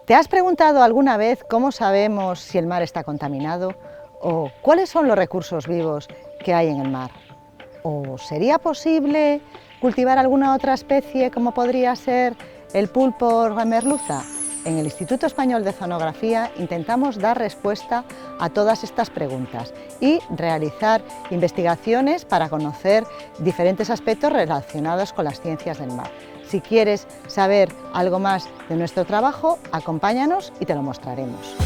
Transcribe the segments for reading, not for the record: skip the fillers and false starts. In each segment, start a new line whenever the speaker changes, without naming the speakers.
¿Te has preguntado alguna vez cómo sabemos si el mar está contaminado? ¿O cuáles son los recursos vivos que hay en el mar? ¿O sería posible cultivar alguna otra especie como podría ser el pulpo o la merluza? En el Instituto Español de Oceanografía intentamos dar respuesta a todas estas preguntas y realizar investigaciones para conocer diferentes aspectos relacionados con las ciencias del mar. Si quieres saber algo más de nuestro trabajo, acompáñanos y te lo mostraremos.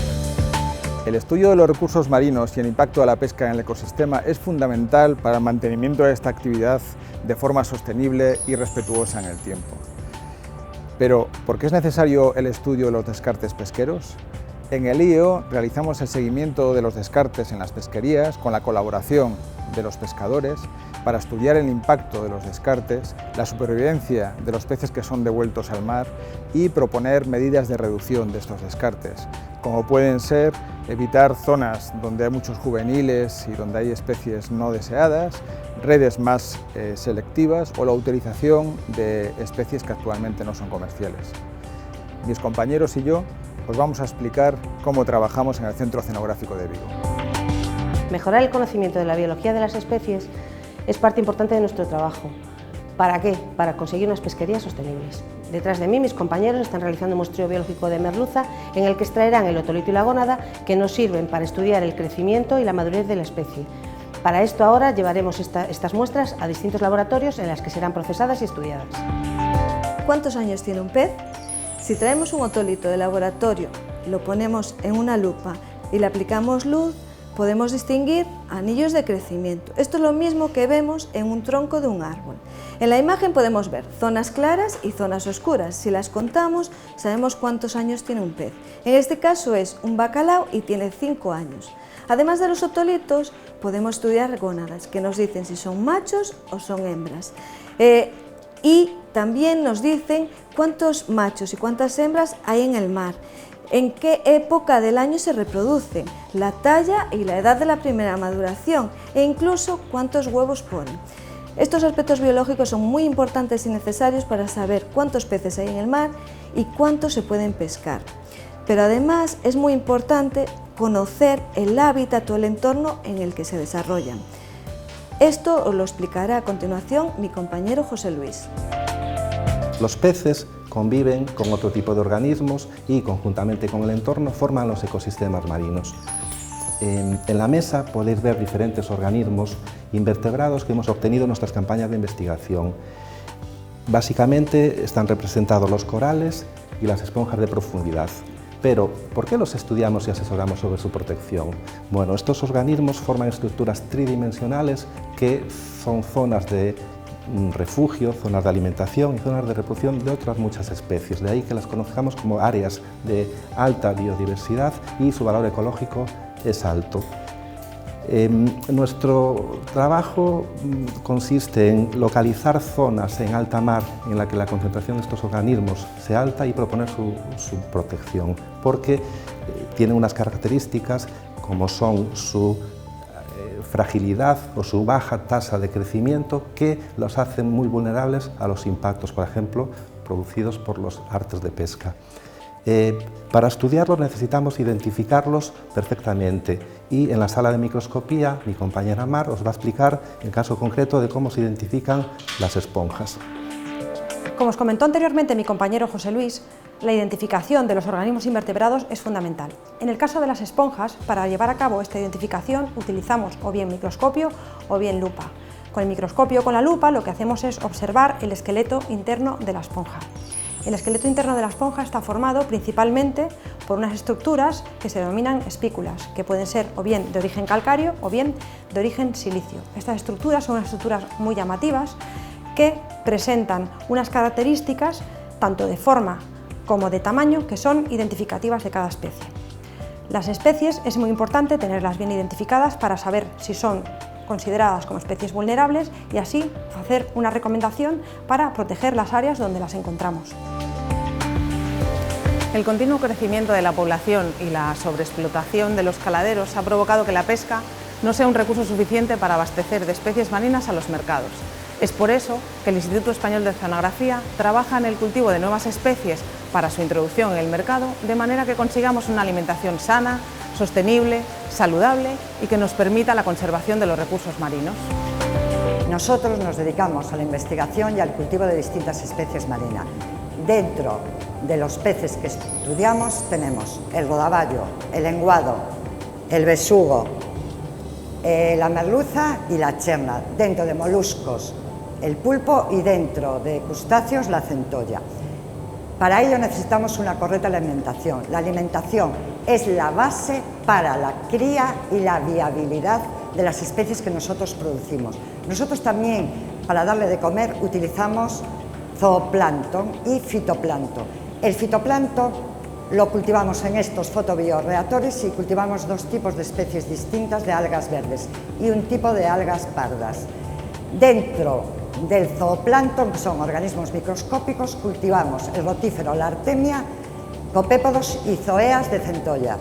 El estudio de los recursos marinos y el impacto de la pesca en el ecosistema es fundamental para el mantenimiento de esta actividad de forma sostenible y respetuosa en el tiempo. Pero, ¿por qué es necesario el estudio de los descartes pesqueros? En el IEO realizamos el seguimiento de los descartes en las pesquerías con la colaboración de los pescadores para estudiar el impacto de los descartes, la supervivencia de los peces que son devueltos al mar y proponer medidas de reducción de estos descartes, como pueden ser evitar zonas donde hay muchos juveniles y donde hay especies no deseadas, redes más selectivas o la utilización de especies que actualmente no son comerciales. Mis compañeros y yo os vamos a explicar cómo trabajamos en el Centro Oceanográfico de Vigo.
Mejorar el conocimiento de la biología de las especies es parte importante de nuestro trabajo. ¿Para qué? Para conseguir unas pesquerías sostenibles. Detrás de mí mis compañeros están realizando un muestreo biológico de merluza en el que extraerán el otolito y la gónada que nos sirven para estudiar el crecimiento y la madurez de la especie. Para esto ahora llevaremos estas muestras a distintos laboratorios en las que serán procesadas y estudiadas.
¿Cuántos años tiene un pez? Si traemos un otolito de laboratorio, lo ponemos en una lupa y le aplicamos luz, podemos distinguir anillos de crecimiento. Esto es lo mismo que vemos en un tronco de un árbol. En la imagen podemos ver zonas claras y zonas oscuras. Si las contamos, sabemos cuántos años tiene un pez. En este caso es un bacalao y tiene 5 años. Además de los otolitos, podemos estudiar gónadas, que nos dicen si son machos o son hembras. Y también nos dicen cuántos machos y cuántas hembras hay en el mar, en qué época del año se reproducen, la talla y la edad de la primera maduración e incluso cuántos huevos ponen. Estos aspectos biológicos son muy importantes y necesarios para saber cuántos peces hay en el mar y cuántos se pueden pescar. Pero además es muy importante conocer el hábitat o el entorno en el que se desarrollan. Esto os lo explicará a continuación mi compañero José Luis.
Los peces conviven con otro tipo de organismos y conjuntamente con el entorno forman los ecosistemas marinos. En la mesa podéis ver diferentes organismos invertebrados que hemos obtenido en nuestras campañas de investigación. Básicamente están representados los corales y las esponjas de profundidad. Pero, ¿por qué los estudiamos y asesoramos sobre su protección? Bueno, estos organismos forman estructuras tridimensionales que son zonas de refugio, zonas de alimentación y zonas de reproducción de otras muchas especies. De ahí que las conozcamos como áreas de alta biodiversidad y su valor ecológico es alto. Nuestro trabajo consiste en localizar zonas en alta mar en la que la concentración de estos organismos sea alta y proponer su protección, porque tienen unas características como son su fragilidad o su baja tasa de crecimiento que los hacen muy vulnerables a los impactos, por ejemplo, producidos por los artes de pesca. Para estudiarlos necesitamos identificarlos perfectamente y en la sala de microscopía mi compañera Mar os va a explicar el caso concreto de cómo se identifican las esponjas.
Como os comentó anteriormente mi compañero José Luis, la identificación de los organismos invertebrados es fundamental. En el caso de las esponjas, para llevar a cabo esta identificación utilizamos o bien microscopio o bien lupa. Con el microscopio o con la lupa lo que hacemos es observar el esqueleto interno de la esponja. El esqueleto interno de la esponja está formado principalmente por unas estructuras que se denominan espículas, que pueden ser o bien de origen calcáreo o bien de origen silicio. Estas estructuras son unas estructuras muy llamativas que presentan unas características tanto de forma como de tamaño que son identificativas de cada especie. Las especies es muy importante tenerlas bien identificadas para saber si son consideradas como especies vulnerables y así hacer una recomendación para proteger las áreas donde las encontramos.
El continuo crecimiento de la población y la sobreexplotación de los caladeros ha provocado que la pesca no sea un recurso suficiente para abastecer de especies marinas a los mercados. Es por eso que el Instituto Español de Oceanografía trabaja en el cultivo de nuevas especies para su introducción en el mercado, de manera que consigamos una alimentación sana, sostenible, saludable y que nos permita la conservación de los recursos marinos.
Nosotros nos dedicamos a la investigación y al cultivo de distintas especies marinas. Dentro de los peces que estudiamos tenemos el rodaballo, el lenguado, el besugo, la merluza y la cherna. Dentro de moluscos, el pulpo, y dentro de crustáceos, la centolla. Para ello necesitamos una correcta alimentación. La alimentación es la base para la cría y la viabilidad de las especies que nosotros producimos. Nosotros también, para darle de comer, utilizamos zooplancton y fitoplancton. El fitoplancton lo cultivamos en estos fotobioreactores y cultivamos dos tipos de especies distintas de algas verdes y un tipo de algas pardas. Dentro del zooplancton, que son organismos microscópicos, cultivamos el rotífero, la artemia, copépodos y zoeas de centolla.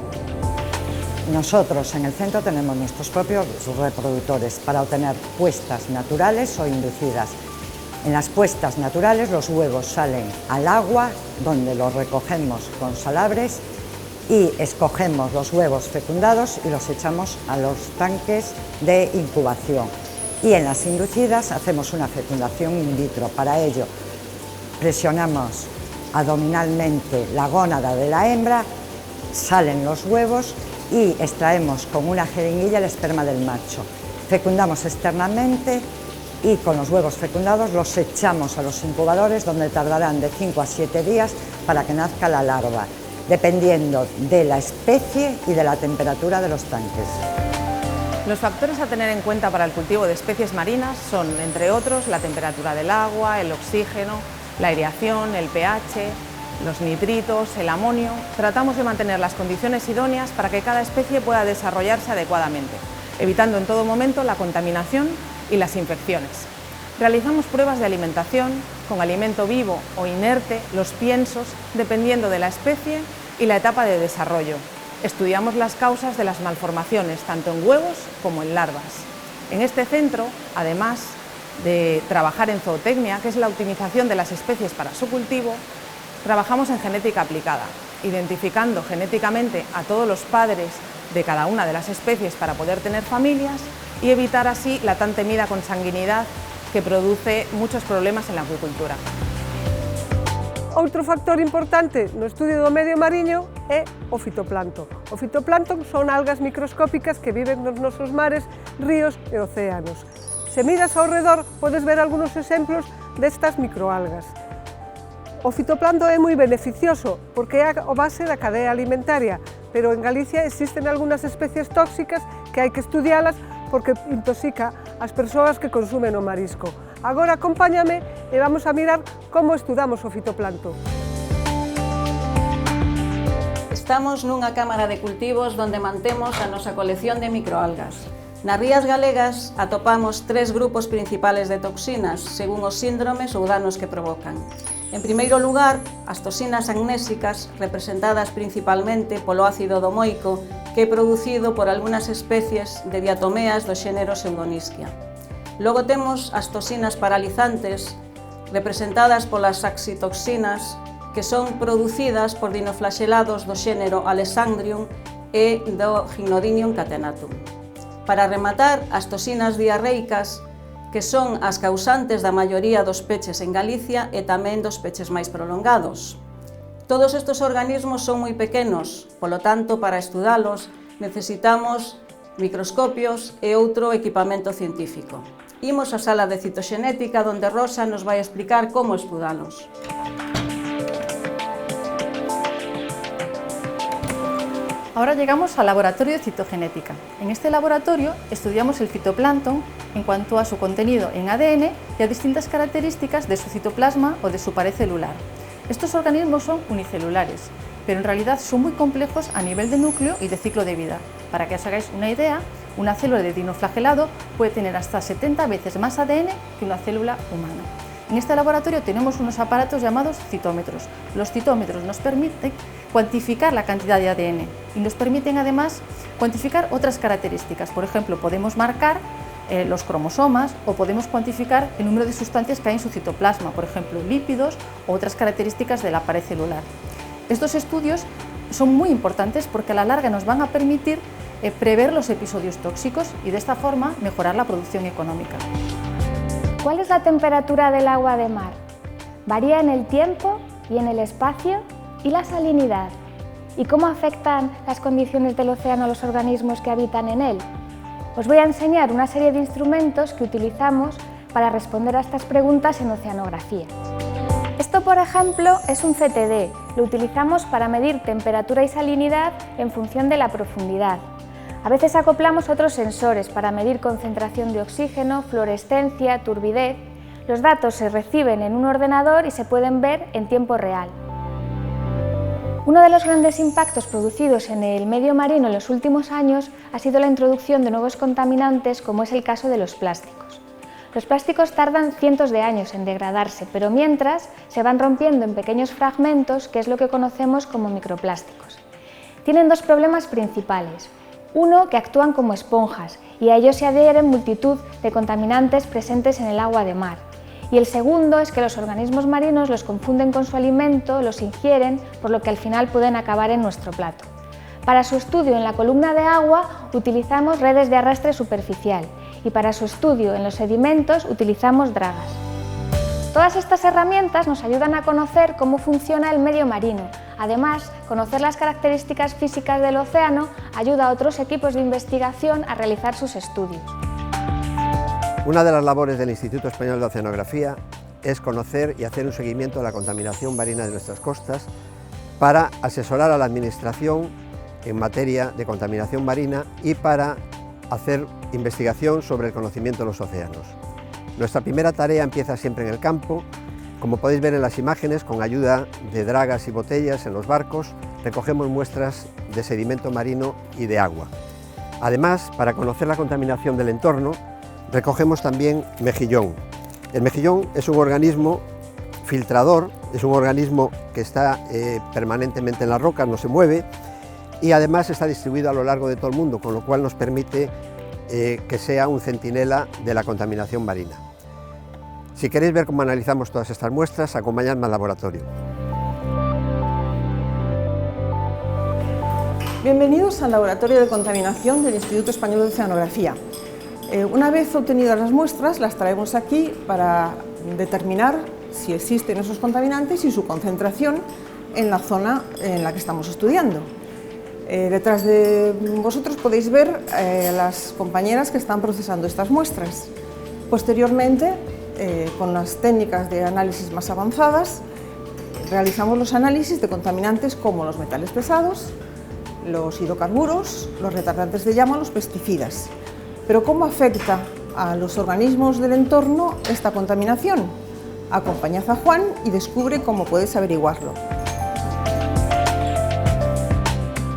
Nosotros en el centro tenemos nuestros propios reproductores para obtener puestas naturales o inducidas. En las puestas naturales los huevos salen al agua, donde los recogemos con salabres y escogemos los huevos fecundados y los echamos a los tanques de incubación. Y en las inducidas hacemos una fecundación in vitro. Para ello presionamos abdominalmente la gónada de la hembra, salen los huevos y extraemos con una jeringuilla el esperma del macho. Fecundamos externamente y con los huevos fecundados los echamos a los incubadores, donde tardarán de 5 a 7 días para que nazca la larva, dependiendo de la especie y de la temperatura de los tanques.
Los factores a tener en cuenta para el cultivo de especies marinas son, entre otros, la temperatura del agua, el oxígeno, la aireación, el pH, los nitritos, el amonio. Tratamos de mantener las condiciones idóneas para que cada especie pueda desarrollarse adecuadamente, evitando en todo momento la contaminación y las infecciones. Realizamos pruebas de alimentación con alimento vivo o inerte, los piensos, dependiendo de la especie y la etapa de desarrollo. Estudiamos las causas de las malformaciones, tanto en huevos como en larvas. En este centro, además de trabajar en zootecnia, que es la optimización de las especies para su cultivo, trabajamos en genética aplicada, identificando genéticamente a todos los padres de cada una de las especies para poder tener familias y evitar así la tan temida consanguinidad que produce muchos problemas en la acuicultura.
Outro factor importante no estudio do medio mariño é o fitoplancton. O fitoplancton son algas microscópicas que viven nos nosos mares, ríos e océanos. Se miras ao redor, podes ver algunos exemplos destas microalgas. O fitoplancton é moi beneficioso porque é a base da cadea alimentaria, pero en Galicia existen algunhas especies tóxicas que hai que estudialas porque intoxica as persoas que consumen o marisco. Agora acompáñame e vamos a mirar como estudamos o fitoplancton.
Estamos nunha cámara de cultivos donde mantemos a nosa colección de microalgas. Nas rías galegas atopamos 3 grupos principales de toxinas, según os síndromes ou danos que provocan. En primeiro lugar, as toxinas agnésicas, representadas principalmente polo ácido domoico, que é producido por algunhas especies de diatomeas do xénero Pseudoniscia. Logo temos as toxinas paralizantes, representadas polas saxitoxinas, que son producidas por dinoflaxelados do xénero Alexandrium e do Gymnodinium catenatum. Para rematar, as toxinas diarreicas, que son as causantes da maioría dos peches en Galicia e tamén dos peches máis prolongados. Todos estes organismos son moi pequenos, polo tanto, para estudalos necesitamos microscopios e outro equipamento científico. Imos á sala de citoxenética, donde Rosa nos vai explicar como estudalos.
Ahora llegamos al laboratorio de citogenética. En este laboratorio estudiamos el fitoplancton en cuanto a su contenido en ADN y a distintas características de su citoplasma o de su pared celular. Estos organismos son unicelulares, pero en realidad son muy complejos a nivel de núcleo y de ciclo de vida. Para que os hagáis una idea, una célula de dinoflagelado puede tener hasta 70 veces más ADN que una célula humana. En este laboratorio tenemos unos aparatos llamados citómetros. Los citómetros nos permiten cuantificar la cantidad de ADN y nos permiten además cuantificar otras características. Por ejemplo, podemos marcar los cromosomas, o podemos cuantificar el número de sustancias que hay en su citoplasma, por ejemplo, lípidos o otras características de la pared celular. Estos estudios son muy importantes porque a la larga nos van a permitir prever los episodios tóxicos y de esta forma mejorar la producción económica.
¿Cuál es la temperatura del agua de mar? ¿Varía en el tiempo y en el espacio? ¿Y la salinidad? ¿Y cómo afectan las condiciones del océano a los organismos que habitan en él? Os voy a enseñar una serie de instrumentos que utilizamos para responder a estas preguntas en oceanografía. Esto, por ejemplo, es un CTD. Lo utilizamos para medir temperatura y salinidad en función de la profundidad. A veces acoplamos otros sensores para medir concentración de oxígeno, fluorescencia, turbidez. Los datos se reciben en un ordenador y se pueden ver en tiempo real. Uno de los grandes impactos producidos en el medio marino en los últimos años ha sido la introducción de nuevos contaminantes, como es el caso de los plásticos. Los plásticos tardan cientos de años en degradarse, pero mientras se van rompiendo en pequeños fragmentos, que es lo que conocemos como microplásticos. Tienen dos problemas principales. Uno, que actúan como esponjas y a ellos se adhieren multitud de contaminantes presentes en el agua de mar. Y el segundo es que los organismos marinos los confunden con su alimento, los ingieren, por lo que al final pueden acabar en nuestro plato. Para su estudio en la columna de agua utilizamos redes de arrastre superficial y para su estudio en los sedimentos utilizamos dragas. Todas estas herramientas nos ayudan a conocer cómo funciona el medio marino. Además, conocer las características físicas del océano ayuda a otros equipos de investigación a realizar sus estudios.
Una de las labores del Instituto Español de Oceanografía es conocer y hacer un seguimiento de la contaminación marina de nuestras costas para asesorar a la Administración en materia de contaminación marina y para hacer investigación sobre el conocimiento de los océanos. Nuestra primera tarea empieza siempre en el campo. Como podéis ver en las imágenes, con ayuda de dragas y botellas en los barcos, recogemos muestras de sedimento marino y de agua. Además, para conocer la contaminación del entorno, recogemos también mejillón. El mejillón es un organismo filtrador, es un organismo que está permanentemente en las rocas, no se mueve, y además está distribuido a lo largo de todo el mundo, con lo cual nos permite que sea un centinela de la contaminación marina. Si queréis ver cómo analizamos todas estas muestras, acompañadme al laboratorio.
Bienvenidos al Laboratorio de Contaminación del Instituto Español de Oceanografía. Una vez obtenidas las muestras, las traemos aquí para determinar si existen esos contaminantes y su concentración en la zona en la que estamos estudiando. Detrás de vosotros podéis ver a las compañeras que están procesando estas muestras. Posteriormente, con las técnicas de análisis más avanzadas, realizamos los análisis de contaminantes como los metales pesados, los hidrocarburos, los retardantes de llama, los pesticidas. Pero ¿cómo afecta a los organismos del entorno esta contaminación? Acompañad a Juan y descubre cómo puedes averiguarlo.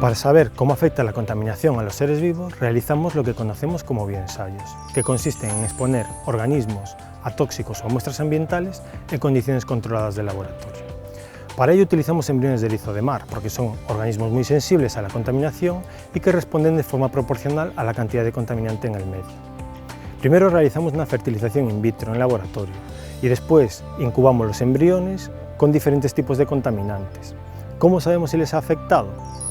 Para saber cómo afecta la contaminación a los seres vivos, realizamos lo que conocemos como bioensayos, que consisten en exponer organismos a tóxicos o muestras ambientales en condiciones controladas de laboratorio. Para ello utilizamos embriones de erizo de mar, porque son organismos muy sensibles a la contaminación y que responden de forma proporcional a la cantidad de contaminante en el medio. Primero realizamos una fertilización in vitro en laboratorio y después incubamos los embriones con diferentes tipos de contaminantes. ¿Cómo sabemos si les ha afectado?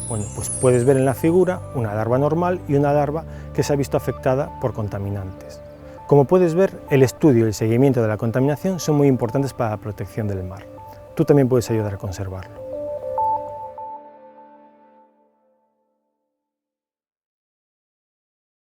Bueno, pues puedes ver en la figura una larva normal y una larva que se ha visto afectada por contaminantes. Como puedes ver, el estudio y el seguimiento de la contaminación son muy importantes para la protección del mar. Tú también puedes ayudar a conservarlo.